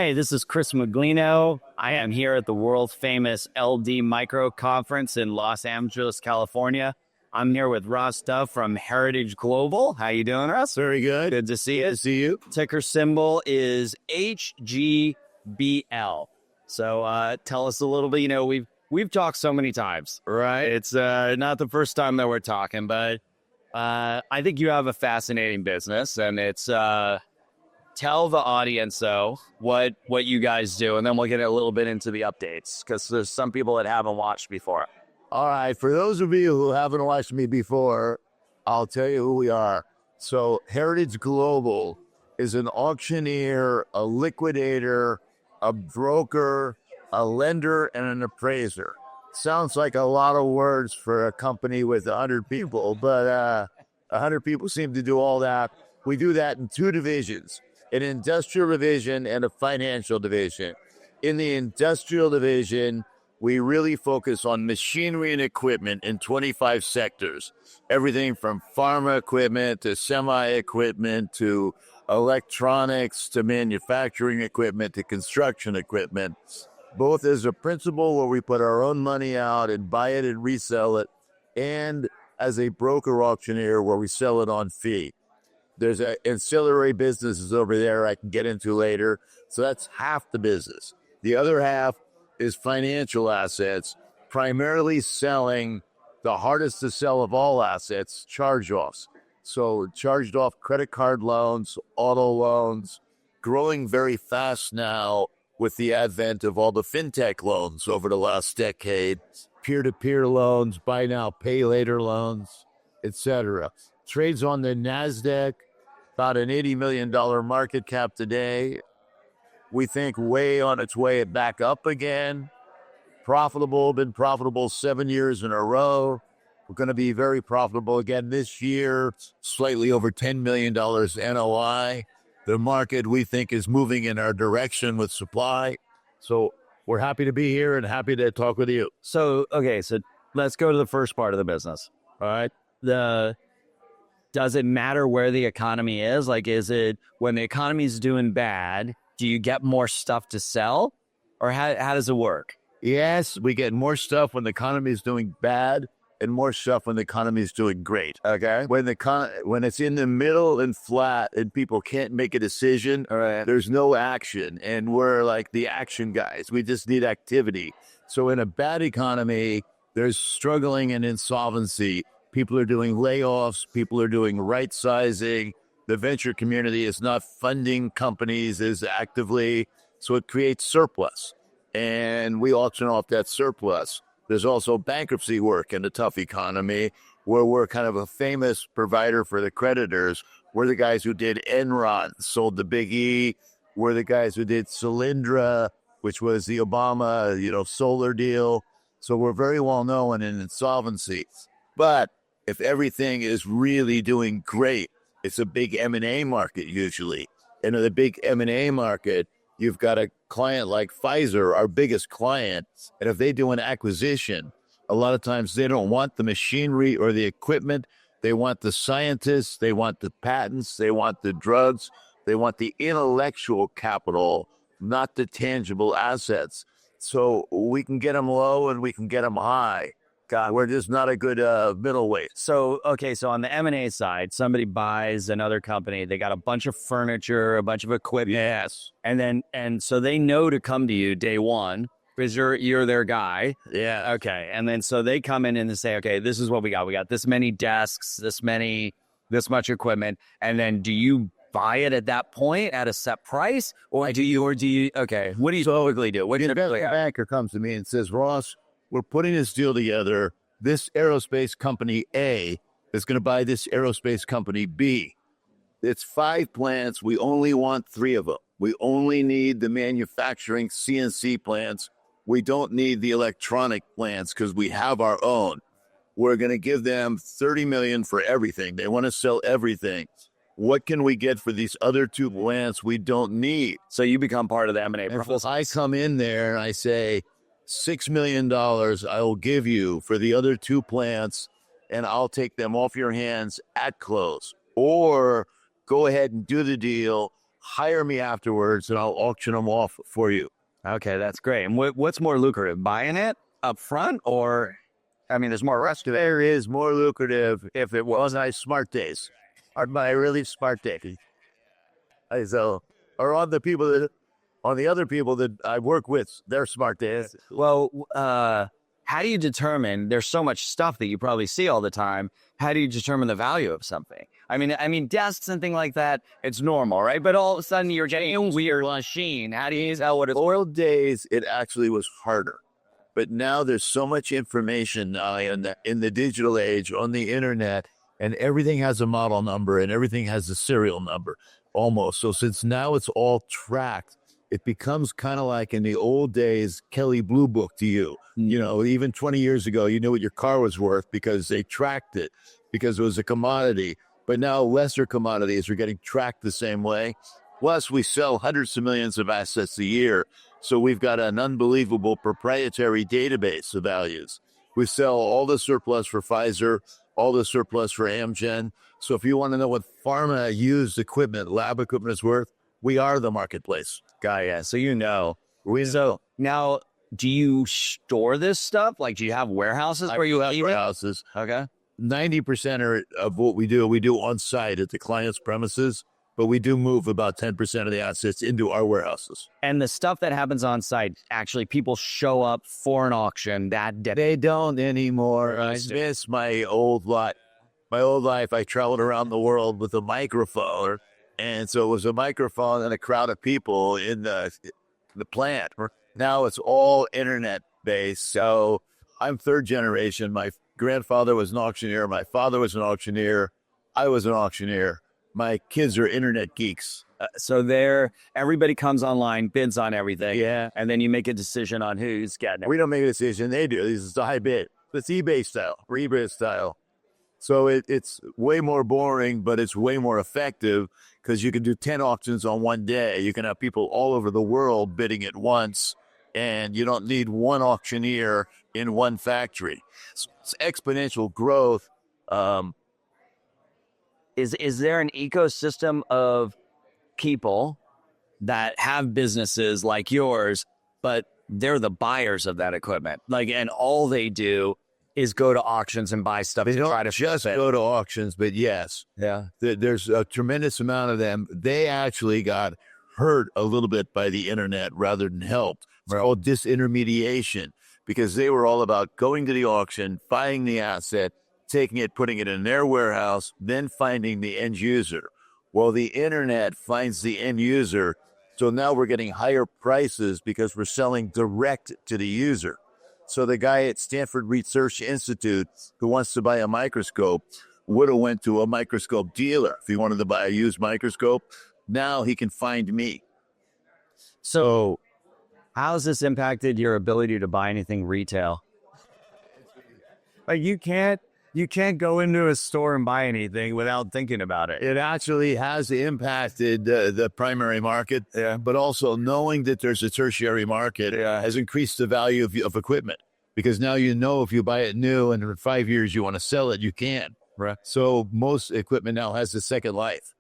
Hey, this is Chris Miglino. I am here at the world famous LD Micro Conference in Los Angeles, California. I'm here with Ross Duff from Heritage Global. How you doing, Ross? Very good. Good to see you. Good to see you. Ticker symbol is HGBL. So tell us a little bit. We've talked so many times, right? It's not the first time that we're talking, but I think you have a fascinating business, and it's tell the audience though what you guys do, and then we'll get a little bit into the updates because there's some people that haven't watched before. All right. For those of you who haven't watched me before, I'll tell you who we are. So Heritage Global is an auctioneer, a liquidator, a broker, a lender, and an appraiser. Sounds like a lot of words for a company with 100 people, but 100 people seem to do all that. We do that in two divisions, an industrial division and a financial division. In the industrial division, we really focus on machinery and equipment in 25 sectors, everything from pharma equipment to semi-equipment to electronics to manufacturing equipment to construction equipment, both as a principal where we put our own money out and buy it and resell it, and as a broker auctioneer where we sell it on fee. There's ancillary businesses over there I can get into later. So that's half the business. The other half is financial assets, primarily selling the hardest to sell of all assets, charge-offs. So charged off credit card loans, auto loans, growing very fast now with the advent of all the fintech loans over the last decade, peer-to-peer loans, buy now, pay later loans, etc. Trades on the NASDAQ, about an $80 million market cap today. We think way on its way back up again. Profitable, been profitable 7 years in a row. We're going to be very profitable again this year, slightly over $10 million NOI. The market, we think, is moving in our direction with supply. So we're happy to be here and happy to talk with you. So let's go to the first part of the business. All right. Does it matter where the economy is? Like, is it when the economy is doing bad, do you get more stuff to sell? Or how does it work? Yes, we get more stuff when the economy is doing bad and more stuff when the economy is doing great. Okay. When it's in the middle and flat and people can't make a decision, All right. there's no action. And we're like the action guys. We just need activity. So in a bad economy, there's struggling and insolvency. People are doing layoffs. People are doing right sizing. The venture community is not funding companies as actively. So it creates surplus. And we auction off that surplus. There's also bankruptcy work in a tough economy where we're kind of a famous provider for the creditors. We're the guys who did Enron, sold the Big E. We're the guys who did Solyndra, which was the Obama, solar deal. So we're very well known in insolvency. But if everything is really doing great, it's a big M&A market usually. And in the big M&A market, you've got a client like Pfizer, our biggest client, and if they do an acquisition, a lot of times they don't want the machinery or the equipment. They want the scientists, they want the patents, they want the drugs, they want the intellectual capital, not the tangible assets. So we can get them low and we can get them high. God, we're just not a good middleweight. So on the M&A side, somebody buys another company. They got a bunch of furniture, a bunch of equipment. Yes. And so they know to come to you day one because you're their guy. Yeah. Okay. And then so they come in and they say, okay, this is what we got. We got this many desks, this much equipment. And then do you buy it at that point at a set price? Or do you, okay, what do you typically do? The banker comes to me and says, Ross, we're putting this deal together. This aerospace company A is going to buy this aerospace company B. It's 5 plants. We only want 3 of them. We only need the manufacturing CNC plants. We don't need the electronic plants because we have our own. We're going to give them $30 million for everything. They want to sell everything. What can we get for these other 2 plants we don't need? So you become part of the M&A process. I come in there and I say, $6 million I will give you for the other 2 plants, and I'll take them off your hands at close. Or go ahead and do the deal. hire me afterwards and I'll auction them off for you. Okay, that's great. And what's more lucrative, buying it up front, or, I mean, there's more risk to it. There is more lucrative if it was my smart days, or my really smart days. So, or on the people that, on the other people that I work with, their smart days. Well, how do you determine, there's so much stuff that you probably see all the time. How do you determine the value of something? I mean, desks and things like that, it's normal, right? But all of a sudden you're getting a weird machine. How do you tell what it's? Old days, it actually was harder. But now there's so much information in the digital age on the internet, and everything has a model number and everything has a serial number almost. So since now it's all tracked, it becomes kind of like in the old days, Kelly Blue Book to you. You know, even 20 years ago, you knew what your car was worth because they tracked it, because it was a commodity. But now lesser commodities are getting tracked the same way. Plus, we sell hundreds of millions of assets a year. So we've got an unbelievable proprietary database of values. We sell all the surplus for Pfizer, all the surplus for Amgen. So if you want to know what pharma used equipment, lab equipment is worth, we are the marketplace. Yeah. So so now, do you store this stuff? Like, do you have warehouses where you have warehouses? Okay. 90% of what we do on site at the client's premises, but we do move about 10% of the assets into our warehouses. And the stuff that happens on site, actually, people show up for an auction that day. They don't anymore. I miss my old life. My old life, I traveled around the world with a microphone. And so it was a microphone and a crowd of people in the plant. Now it's all internet based. So I'm third generation. My grandfather was an auctioneer. My father was an auctioneer. I was an auctioneer. My kids are internet geeks. So everybody comes online, bids on everything. Yeah. And then you make a decision on who's getting it. We don't make a decision. They do. This is a high bid. It's eBay style, eBay style. So it's way more boring, but it's way more effective because you can do 10 auctions on one day. You can have people all over the world bidding at once, and you don't need one auctioneer in one factory. It's exponential growth. Is there an ecosystem of people that have businesses like yours, but they're the buyers of that equipment? Like, and all they do is go to auctions and buy stuff. They don't just go to auctions, but yes. Yeah. There's a tremendous amount of them. They actually got hurt a little bit by the internet rather than helped. It's called disintermediation, because they were all about going to the auction, buying the asset, taking it, putting it in their warehouse, then finding the end user. Well, the internet finds the end user. So now we're getting higher prices because we're selling direct to the user. So the guy at Stanford Research Institute who wants to buy a microscope would have went to a microscope dealer if he wanted to buy a used microscope. Now he can find me. So how has this impacted your ability to buy anything retail? Like, you can't go into a store and buy anything without thinking about it. It actually has impacted the primary market, but also knowing that there's a tertiary market has increased the value of equipment, because now you know if you buy it new and in 5 years you want to sell it, you can. Right. So most equipment now has a second life.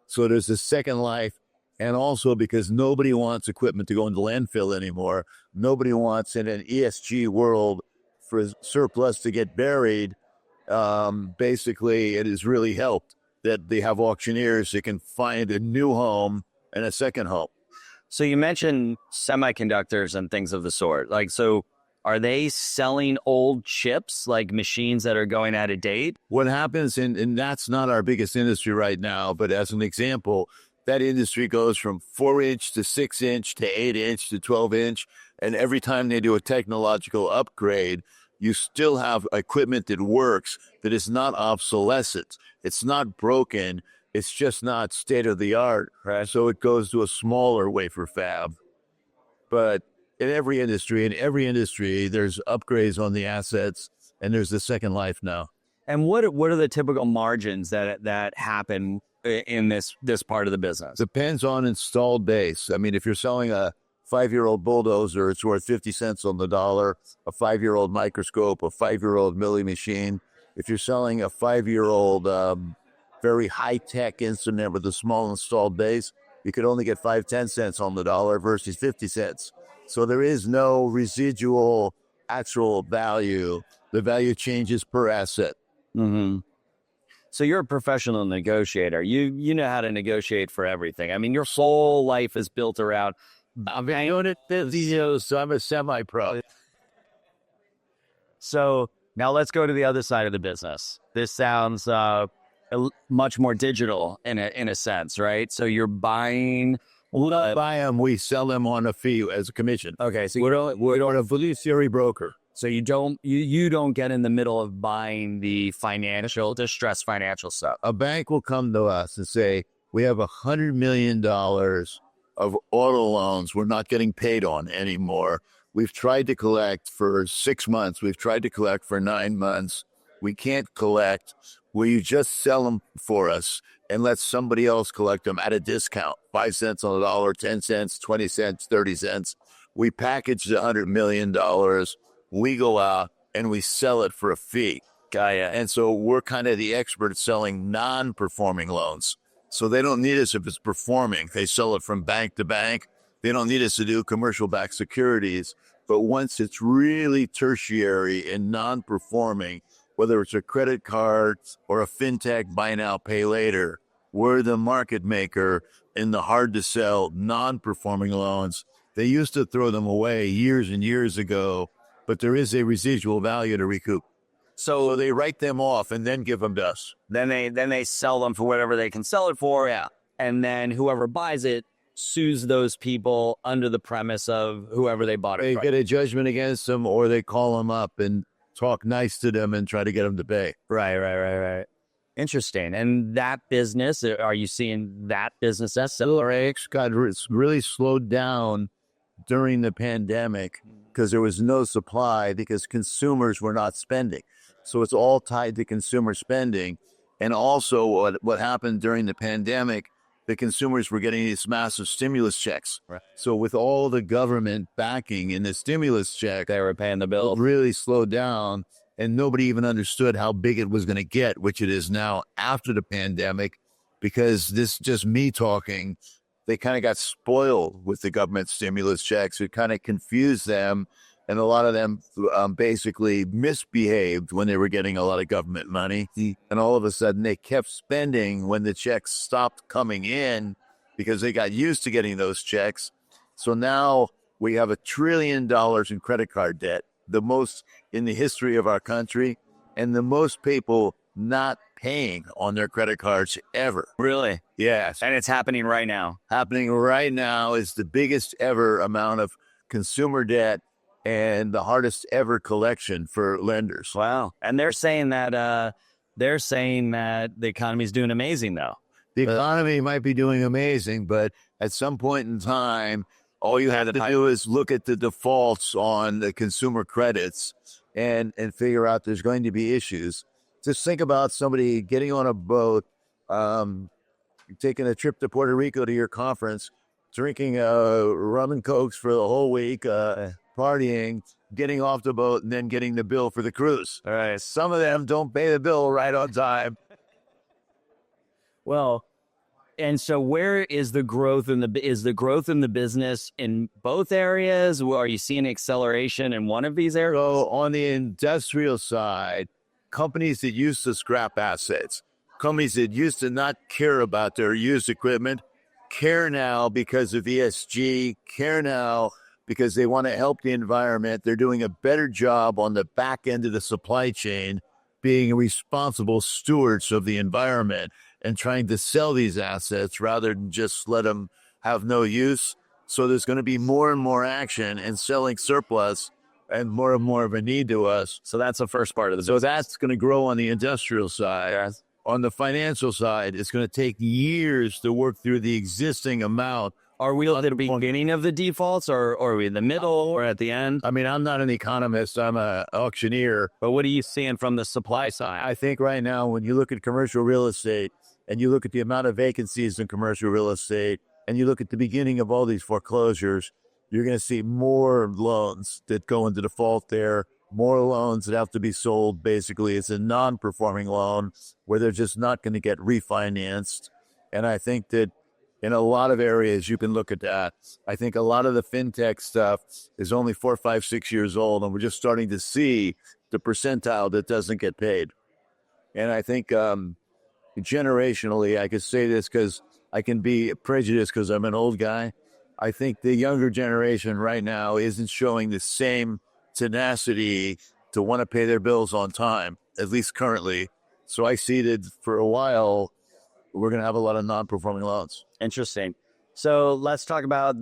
So there's a second life. And also because nobody wants equipment to go into landfill anymore. Nobody wants in an ESG world for surplus to get buried. Basically, it has really helped that they have auctioneers that can find a new home and a second home. So you mentioned semiconductors and things of the sort. Like, so are they selling old chips, like machines that are going out of date? What happens, and that's not our biggest industry right now, but as an example, that industry goes from 4-inch to 6-inch to 8-inch to 12-inch. And every time they do a technological upgrade, you still have equipment that works, that is not obsolescent. It's not broken. It's just not state of the art. Right. So it goes to a smaller wafer fab. But in every industry, there's upgrades on the assets, and there's the second life now. And what are the typical margins that happen in this part of the business? Depends on installed base. I mean, if you're selling a 5-year-old bulldozer, it's worth 50 cents on the dollar. A 5-year-old microscope, a 5-year-old milling machine. If you're selling a 5-year-old very high-tech instrument with a small installed base, you could only get 5-10 cents on the dollar versus 50 cents. So there is no residual actual value. The value changes per asset. Mm-hmm. So you're a professional negotiator. You know how to negotiate for everything. I mean, your whole life is built around. I mean, I own it 50 years, so I'm a semi-pro. So now let's go to the other side of the business. This sounds much more digital in a sense, right? So you're buying. We don't buy them, we sell them on a fee as a commission. Okay, so We're a fiduciary broker. so you don't get in the middle of buying the distressed financial stuff. A bank will come to us and say, we have $100 million of auto loans we're not getting paid on anymore. We've tried to collect for 6 months. We've tried to collect for 9 months. We can't collect. Will you just sell them for us and let somebody else collect them at a discount? 5 cents on the dollar, 10 cents, 20 cents, 30 cents. We package the $100 million. We go out and we sell it for a fee. And so we're kind of the expert at selling non-performing loans. So they don't need us if it's performing. They sell it from bank to bank. They don't need us to do commercial-backed securities. But once it's really tertiary and non-performing, whether it's a credit card or a fintech buy now, pay later, we're the market maker in the hard-to-sell non-performing loans. They used to throw them away years and years ago, but there is a residual value to recoup. So they write them off and then give them to us. Then they sell them for whatever they can sell it for. Yeah. And then whoever buys it sues those people under the premise of whoever they bought it They from. get a judgment against them, or they call them up and talk nice to them and try to get them to pay. Right. Interesting. And that business, are you seeing that business accelerate? Got really slowed down during the pandemic because there was no supply because consumers were not spending. So it's all tied to consumer spending. And also what happened during the pandemic, the consumers were getting these massive stimulus checks. Right. So with all the government backing in the stimulus check, They were paying the bill. it really slowed down, and nobody even understood how big it was going to get, which it is now after the pandemic, because this just me talking, they kind of got spoiled with the government stimulus checks. It kind of confused them, and a lot of them basically misbehaved when they were getting a lot of government money. And all of a sudden, they kept spending when the checks stopped coming in because they got used to getting those checks. So now we have $1 trillion in credit card debt, the most in the history of our country, and the most people not paying on their credit cards ever. Really? Yes. And it's happening right now. Happening right now is the biggest ever amount of consumer debt and the hardest ever collection for lenders. Wow. And they're saying that the economy's doing amazing though. The economy might be doing amazing, but at some point in time, all you have to do is look at the defaults on the consumer credits and figure out there's going to be issues. Just think about somebody getting on a boat, taking a trip to Puerto Rico to your conference, drinking rum and cokes for the whole week, partying, getting off the boat, and then getting the bill for the cruise. All right. Some of them don't pay the bill right on time. Well, and so where is the growth in the business in both areas? Are you seeing acceleration in one of these areas? So on the industrial side, companies that used to scrap assets, companies that used to not care about their used equipment, care now because of ESG, care now because they want to help the environment. They're doing a better job on the back end of the supply chain, being responsible stewards of the environment and trying to sell these assets rather than just let them have no use. So there's going to be more and more action in selling surplus and more of a need to us. So that's the first part of the So business. that's going to grow on the industrial side. Yes. On the financial side, it's going to take years to work through the existing amount. Are we at the beginning of the defaults, or are we in the middle, or at the end? I mean, I'm not an economist. I'm an auctioneer. But what are you seeing from the supply side? I think right now, when you look at commercial real estate and you look at the amount of vacancies in commercial real estate and you look at the beginning of all these foreclosures, you're going to see more loans that go into default there, more loans that have to be sold. Basically, it's a non-performing loan where they're just not going to get refinanced. And I think that In a lot of areas, you can look at that. I think a lot of the fintech stuff is only 4, 5, 6 years old, and we're just starting to see the percentile that doesn't get paid. And I think generationally, I could say this because I can be prejudiced because I'm an old guy. I think the younger generation right now isn't showing the same tenacity to want to pay their bills on time, at least currently. So I see that for a while, we're going to have a lot of non-performing loans. Interesting. So let's talk about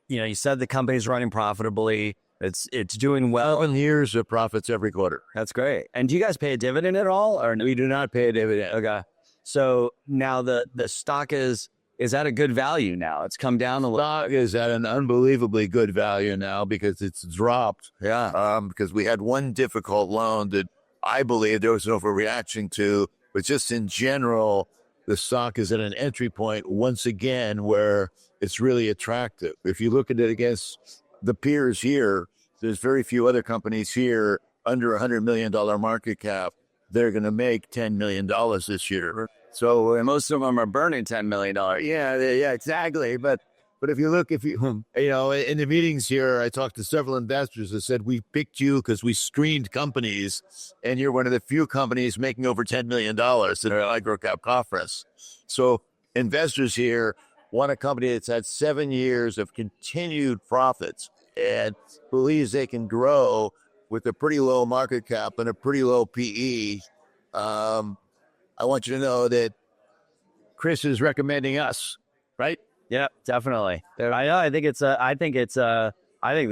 you said the company's running profitably. It's doing well. 7 years of profits every quarter. That's great. And do you guys pay a dividend at all? Or no? We do not pay a dividend. Okay. So now the stock is at a good value now. It's come down a little. Stock is at an unbelievably good value now because it's dropped. Yeah. Because we had one difficult loan that I believe there was an overreaction to, but just in general, the stock is at an entry point once again where it's really attractive. If you look at it against the peers here, there's very few other companies here under $100 million market cap. They're going to make $10 million this year. So and most of them are burning $10 million. Yeah, exactly. But if you look, in the meetings here, I talked to several investors that said, we picked you because we screened companies and you're one of the few companies making over $10 million at our microcap conference. So investors here want a company that's had 7 years of continued profits and believes they can grow with a pretty low market cap and a pretty low PE. I want you to know that Chris is recommending us, right? Yeah, definitely. I think the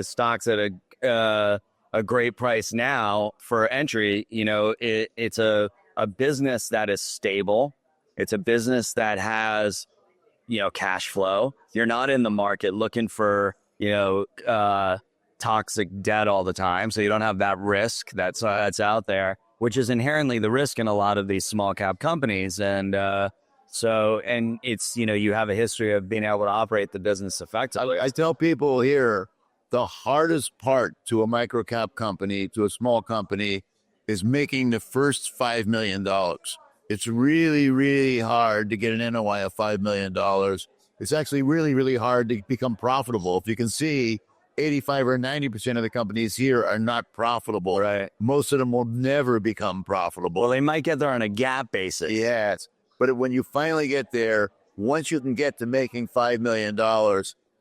stock's at a great price now for entry. It's a business that is stable. It's a business that has, cash flow. You're not in the market looking for, toxic debt all the time. So you don't have that risk that's out there, which is inherently the risk in a lot of these small cap companies. And it's, you have a history of being able to operate the business effectively. I tell people here, the hardest part to a micro cap company, to a small company, is making the first $5 million. It's really, really hard to get an NOI of $5 million. It's actually really, really hard to become profitable. If you can see, 85 or 90% of the companies here are not profitable. Right. Most of them will never become profitable. Well, they might get there on a GAAP basis. Yes. But when you finally get there, once you can get to making $5 million,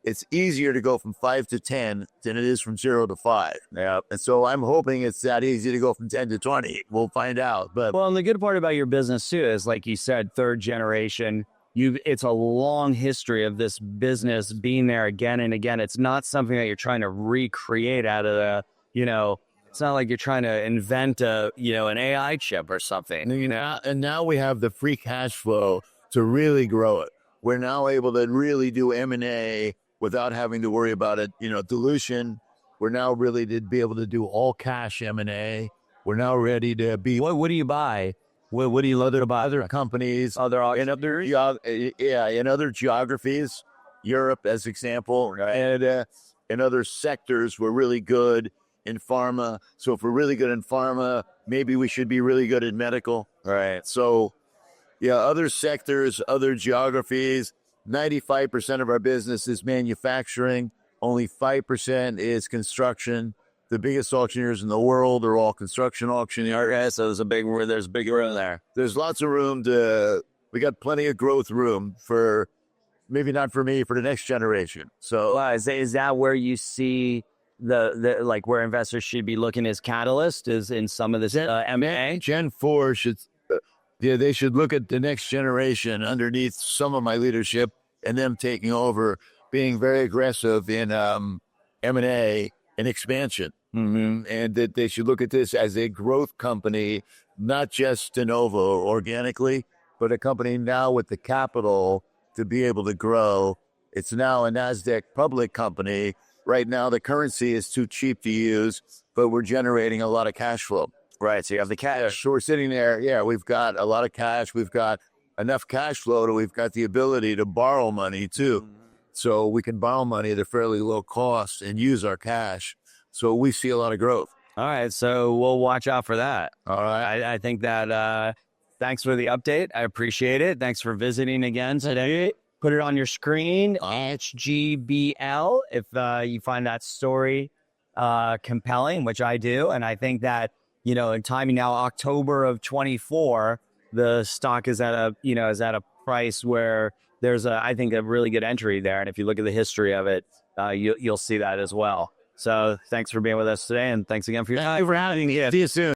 it's easier to go from 5 to 10 than it is from 0 to 5. Yeah. And so I'm hoping it's that easy to go from 10 to 20. We'll find out. But and the good part about your business too is, like you said, third generation. It's a long history of this business being there again and again. It's not something that you're trying to recreate out of it's not like you're trying to invent an AI chip or something. And now we have the free cash flow to really grow it. We're now able to really do M&A without having to worry about it, dilution. We're now really to be able to do all cash M&A. We're now ready to be. What do you buy? What do you love to buy? Other companies, other in other geographies, Europe as example, right. And in other sectors, we're really good in pharma. So if we're really good in pharma, maybe we should be really good in medical. Right. So, other sectors, other geographies. 95% of our business is manufacturing. Only 5% is construction. The biggest auctioneers in the world are all construction auctioneers. Okay, so there's a big room there. There's lots of room we got plenty of growth room for, maybe not for me, for the next generation. So is that where you see the where investors should be looking as catalyst is in some of this M&A? Gen 4 they should look at the next generation underneath some of my leadership and them taking over, being very aggressive in M&A and expansion. Mm-hmm. And that they should look at this as a growth company, not just de novo organically, but a company now with the capital to be able to grow. It's now a NASDAQ public company. Right now, the currency is too cheap to use, but we're generating a lot of cash flow. Right, so you have the cash. So we're sitting there. Yeah, we've got a lot of cash. We've got enough cash flow that we've got the ability to borrow money too. Mm-hmm. So we can borrow money at a fairly low cost and use our cash. So we see a lot of growth. All right, so we'll watch out for that. All right. I think that Thanks for the update. I appreciate it. Thanks for visiting again today. Put it on your screen, HGBL, if you find that story compelling, which I do. And I think that, in timing now, October of 24, the stock is at a price where there's I think, a really good entry there. And if you look at the history of it, you'll see that as well. So thanks for being with us today. And thanks again for your time. Thank you for having me. See you soon.